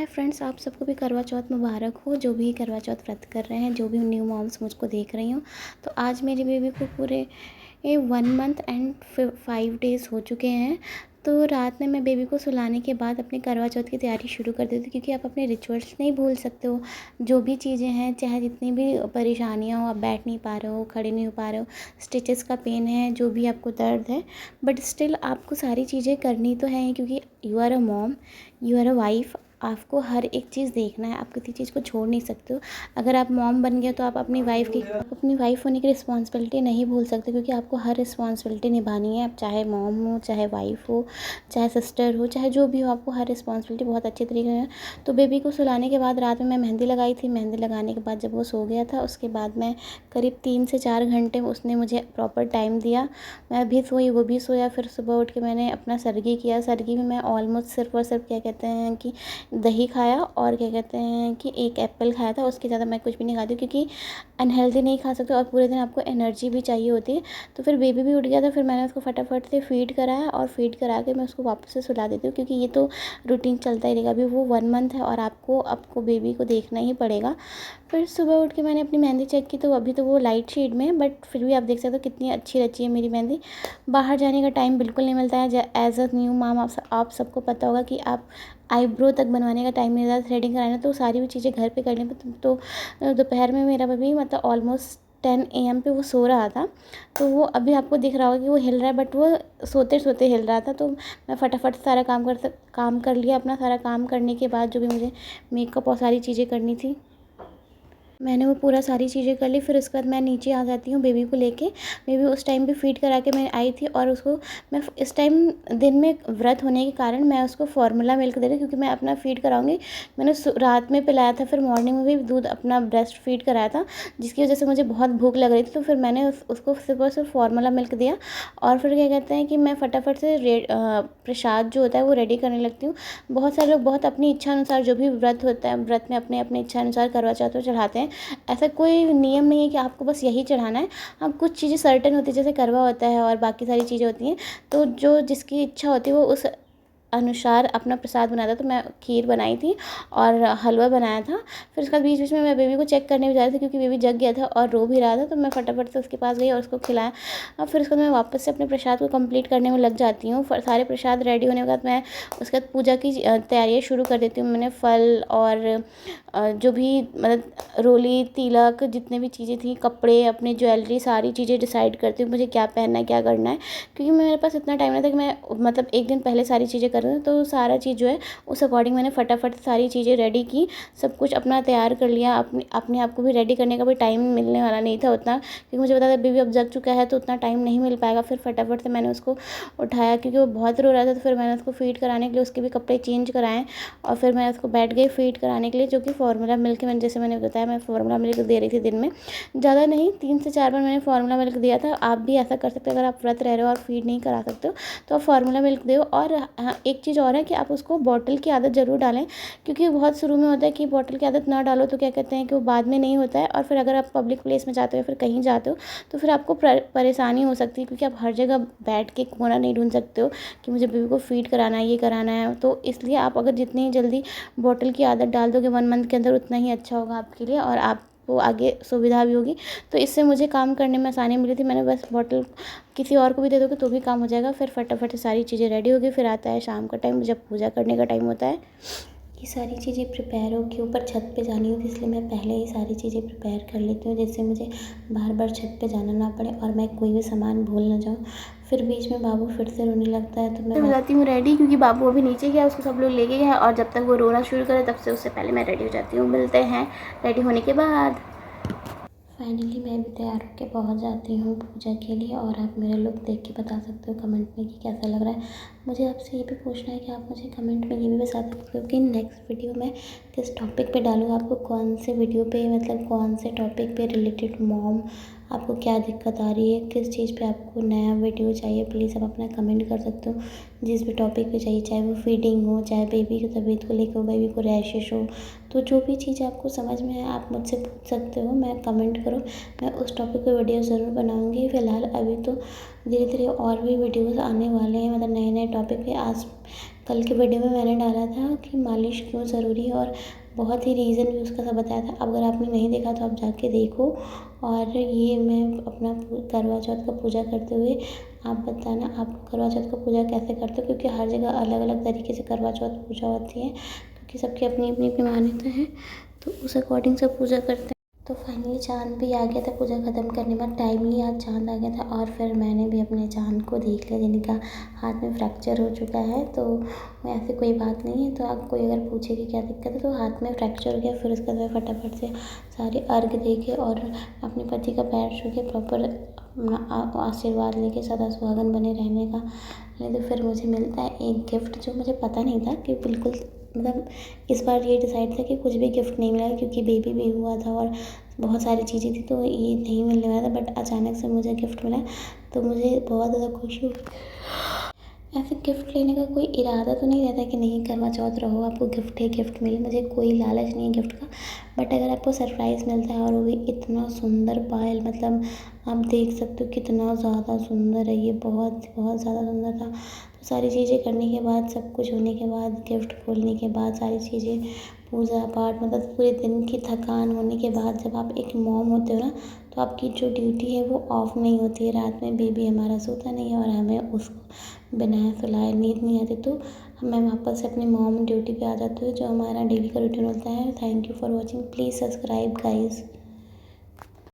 Hi friends, आप सबको भी करवा चौथ मुबारक हो। जो भी करवा चौथ व्रत कर रहे हैं, जो भी न्यू मॉम्स मुझको देख रही हूँ, तो आज मेरी बेबी को पूरे 1 मंथ एंड 5 डेज़ हो चुके हैं। तो रात में मैं बेबी को सुलाने के बाद अपनी करवा चौथ की तैयारी शुरू कर देती हूँ, क्योंकि आप अपने रिचुअल्स नहीं भूल सकते हो। जो भी चीज़ें हैं, चाहे जितनी भी परेशानियाँ हो, आप बैठ नहीं पा रहे हो, खड़े नहीं हो पा रहे हो, स्टिचेस का पेन है, जो भी आपको दर्द है, बट स्टिल आपको सारी चीज़ें करनी तो है, क्योंकि you are a mom, you are a wife. आपको हर एक चीज़ देखना है, आप किसी चीज़ को छोड़ नहीं सकते हो। अगर आप मॉम बन गए तो आप अपनी वाइफ होने की रिस्पॉन्सिबिलिटी नहीं भूल सकते, क्योंकि आपको हर रिस्पॉन्सिबिलिटी निभानी है। आप चाहे मॉम हो, चाहे वाइफ हो, चाहे सिस्टर हो, चाहे जो भी हो, आपको हर रिस्पॉन्सिबिलिटी बहुत अच्छे तरीके से। तो बेबी को सुलाने के बाद रात में मैं मेहंदी लगाई थी। मेहंदी लगाने के बाद जब वो सो गया था, उसके बाद मैं करीब 3 से 4 घंटे उसने मुझे प्रॉपर टाइम दिया। मैं भी सोई, वो भी सोया। फिर सुबह उठ के मैंने अपना सरगी किया। सरगी में मैं ऑलमोस्ट सिर्फ और सिर्फ क्या कहते हैं कि दही खाया, और क्या कहते हैं कि एक एप्पल खाया था। उसके ज़्यादा मैं कुछ भी नहीं खाती, क्योंकि अनहेल्दी नहीं खा सकते, और पूरे दिन आपको एनर्जी भी चाहिए होती है। तो फिर बेबी भी उठ गया था। फिर मैंने उसको फटाफट से फीड कराया, और फीड करा के मैं उसको वापस से सुला देती हूँ, क्योंकि ये तो रूटीन चलता ही रहेगा। अभी वो 1 मंथ है और आपको बेबी को देखना ही पड़ेगा। फिर सुबह उठ के मैंने अपनी मेहंदी चेक की, तो अभी तो वो लाइट शेड में है, बट फिर भी आप देख सकते हो कितनी अच्छी रची है मेरी मेहंदी। बाहर जाने का टाइम बिल्कुल नहीं मिलता है। एज अ न्यू माम आप सबको पता होगा कि आप आईब्रो तक बनवाने का टाइम नहीं रहता, थ्रेडिंग कराना, तो सारी भी चीज़ें घर पे करनी। तो दोपहर में मेरा बेबी मतलब ऑलमोस्ट 10 AM पे वो सो रहा था। तो वो अभी आपको दिख रहा होगा कि वो हिल रहा है, बट वो सोते सोते हिल रहा था। तो मैं फटाफट सारा काम कर लिया। अपना सारा काम करने के बाद जो भी मुझे मेकअप और सारी चीज़ें करनी थी, मैंने वो पूरा सारी चीज़ें कर ली। फिर उसके बाद मैं नीचे आ जाती हूँ बेबी को लेके। बेबी उस टाइम पे फीड करा के मैं आई थी, और उसको मैं इस टाइम दिन में व्रत होने के कारण मैं उसको फार्मूला मिल्क दे रही, क्योंकि मैं अपना फीड कराऊंगी। मैंने रात में पिलाया था, फिर मॉर्निंग में भी दूध अपना ब्रेस्ट फीड कराया था, जिसकी वजह से मुझे बहुत भूख लग रही थी। तो फिर मैंने उसको सिर्फ और सिर्फ फार्मूला मिल्क दिया। और फिर क्या कहते हैं कि मैं फटाफट से प्रसाद जो होता है वो रेडी करने लगती हूँ। बहुत सारे लोग बहुत अपनी इच्छा अनुसार जो भी व्रत होता है, व्रत में अपने अपने इच्छा अनुसार करवा चौथ चढ़ाते हैं। ऐसा कोई नियम नहीं है कि आपको बस यही चढ़ाना है। हाँ, कुछ चीज़ें सर्टेन होती है, जैसे करवा होता है और बाकी सारी चीज़ें होती हैं। तो जो जिसकी इच्छा होती है वो उस अनुसार अपना प्रसाद बनाता है। तो मैं खीर बनाई थी और हलवा बनाया था। फिर उसके बाद बीच बीच में मैं बेबी को चेक करने भी जा रही थी, क्योंकि बेबी जग गया था और रो भी रहा था। तो मैं फटाफट से उसके पास गई और उसको खिलाया। और फिर उसके बाद मैं वापस से अपने प्रसाद को कंप्लीट करने में लग जाती हूँ। सारे प्रसाद रेडी होने के बाद मैं उसके बाद पूजा की तैयारियाँ शुरू कर देती हूँ। मैंने फल और जो भी मतलब रोली, तिलक, जितने भी चीज़ें थी, कपड़े, अपनी ज्वेलरी, सारी चीज़ें डिसाइड करती हूँ मुझे क्या पहनना है, क्या करना है। क्योंकि मेरे पास इतना टाइम नहीं था कि मैं मतलब एक दिन पहले सारी चीज़ें करूँ। तो सारा चीज़ जो है उस अकॉर्डिंग मैंने फटाफट सारी चीज़ें रेडी की, सब कुछ अपना तैयार कर लिया। अपने आप को भी रेडी करने का भी टाइम मिलने वाला नहीं था उतना, क्योंकि मुझे पता था बेबी अब जग चुका है तो उतना टाइम नहीं मिल पाएगा। फिर फटाफट से मैंने उसको उठाया, क्योंकि वो बहुत रो रहा था। तो फिर मैंने उसको फीड कराने के लिए उसके भी कपड़े चेंज कराएँ, और फिर मैं उसको बैठ गई फीड कराने के लिए, जो कि फार्मूला मिल्क मैंने जैसे मैंने बताया, मैं फार्मूला मिल्क दे रही थी दिन में। ज़्यादा नहीं, 3 से 4 बार मैंने फार्मूला मिल्क दिया था। आप भी ऐसा कर सकते हो, अगर आप व्रत रह रहे हो और फीड नहीं करा सकते हो तो आप फार्मूला मिल्क दो। और हाँ, एक चीज़ और है कि आप उसको बॉटल की आदत ज़रूर डालें, क्योंकि बहुत शुरू में होता है कि बॉटल की आदत ना डालो तो क्या कहते हैं कि वो बाद में नहीं होता है। और फिर अगर आप पब्लिक प्लेस में जाते हो या फिर कहीं जाते हो तो फिर आपको परेशानी हो सकती है, क्योंकि आप हर जगह बैठ के कोना नहीं ढूंढ सकते हो कि मुझे बेबी को फीड कराना है, ये कराना है। तो इसलिए आप अगर जितनी जल्दी बॉटल की आदत डाल दोगे 1 मंथ के अंदर, उतना ही अच्छा होगा आपके लिए, और आपको आगे सुविधा भी होगी। तो इससे मुझे काम करने में आसानी मिली थी। मैंने बस बॉटल किसी और को भी दे दोगे तो भी काम हो जाएगा। फिर फटाफट से सारी चीज़ें रेडी होगी। फिर आता है शाम का टाइम, जब पूजा करने का टाइम होता है। ये सारी चीज़ें प्रिपेयर हो के ऊपर छत पे जानी होती है, इसलिए मैं पहले ही सारी चीज़ें प्रिपेयर कर लेती हूँ, जिससे मुझे बार बार छत पे जाना ना पड़े और मैं कोई भी सामान भूल ना जाऊँ। फिर बीच में बाबू फिर से रोने लगता है, तो मैं हो जाती हूँ रेडी, क्योंकि बाबू अभी नीचे गया, उसको सब लोग लेके गए हैं, और जब तक वो रोना शुरू करे तब से उससे पहले मैं रेडी हो जाती हूँ। मिलते हैं रेडी होने के बाद। फाइनली मैं भी तैयार होकर पहुंच जाती हूँ पूजा के लिए, और आप मेरे लुक देख के बता सकते हो कमेंट में कि कैसा लग रहा है। मुझे आपसे ये भी पूछना है कि आप मुझे कमेंट में ये भी बता सकते हो कि नेक्स्ट वीडियो में किस टॉपिक पे डालूँ, आपको कौन से वीडियो पे, मतलब कौन से टॉपिक पे रिलेटेड मॉम आपको क्या दिक्कत आ रही है, किस चीज़ पे आपको नया वीडियो चाहिए। प्लीज़ आप अपना कमेंट कर सकते हो जिस भी टॉपिक पे चाहिए, चाहे वो फीडिंग हो, चाहे बेबी की तबीयत को लेकर हो, बेबी को रैशेस हो। तो जो भी चीज़ आपको समझ में आए आप मुझसे पूछ सकते हो, मैं कमेंट करो, मैं उस टॉपिक पे वीडियो ज़रूर बनाऊँगी। फ़िलहाल अभी तो धीरे धीरे और भी वीडियोज़ आने वाले हैं, मतलब नए नए टॉपिक पे। आज कल के वीडियो में मैंने डाला था कि मालिश क्यों ज़रूरी है और बहुत ही रीज़न भी उसका सब बताया था। अगर आपने नहीं देखा तो आप जाके देखो। और ये मैं अपना करवा चौथ का पूजा करते हुए आप बताना आप करवा चौथ का पूजा कैसे करते हो, क्योंकि हर जगह अलग अलग तरीके से करवा चौथ पूजा होती है, क्योंकि सबकी अपनी अपनी अपनी मान्यता है, तो उस अकॉर्डिंग सब पूजा करते हैं। तो फाइनली चाँद भी आ गया था पूजा ख़त्म करने के बाद, टाइमली आज चाँद आ गया था। और फिर मैंने भी अपने चाँद को देख लिया जिनका हाथ में फ्रैक्चर हो चुका है। तो ऐसी कोई बात नहीं है। तो आप कोई अगर पूछे कि क्या दिक्कत है, तो हाथ में फ्रैक्चर हो गया। फिर उसके बाद फटाफट से सारे अर्घ दे के और अपने पति का पैर छू के प्रॉपर अपना आशीर्वाद लेके सदा सुहागन बने रहने का। नहीं तो फिर मुझे मिलता है एक गिफ्ट जो मुझे पता नहीं था कि बिल्कुल मतलब इस बार ये डिसाइड था कि कुछ भी गिफ्ट नहीं मिला, क्योंकि बेबी भी हुआ था और बहुत सारी चीज़ें थी, तो ये नहीं मिलने वाला था। बट अचानक से मुझे गिफ्ट मिला, तो मुझे बहुत ज़्यादा खुशी हुई। ऐसे गिफ्ट लेने का कोई इरादा तो नहीं रहता कि नहीं करवा चौथ रहो आपको गिफ्ट ही गिफ्ट मिले, मुझे कोई लालच नहीं है गिफ्ट का। बट अगर आपको सरप्राइज़ मिलता है और वो भी इतना सुंदर पायल, मतलब आप देख सकते हो कितना ज़्यादा सुंदर है ये, बहुत बहुत ज़्यादा सुंदर था। तो सारी चीज़ें करने के बाद, सब कुछ होने के बाद, गिफ्ट खोलने के बाद, सारी चीज़ें पूजा पाठ, मतलब पूरे दिन की थकान होने के बाद, जब आप एक मॉम होते हो ना, तो आपकी जो ड्यूटी है वो ऑफ नहीं होती है। रात में बेबी हमारा सोता नहीं है और हमें उसको बिना सुलाए नींद नहीं आती, तो मैं वापस से अपनी मॉम ड्यूटी पे आ जाती हूँ, जो हमारा डेली का रूटीन होता है। Thank you for watching, please subscribe guys.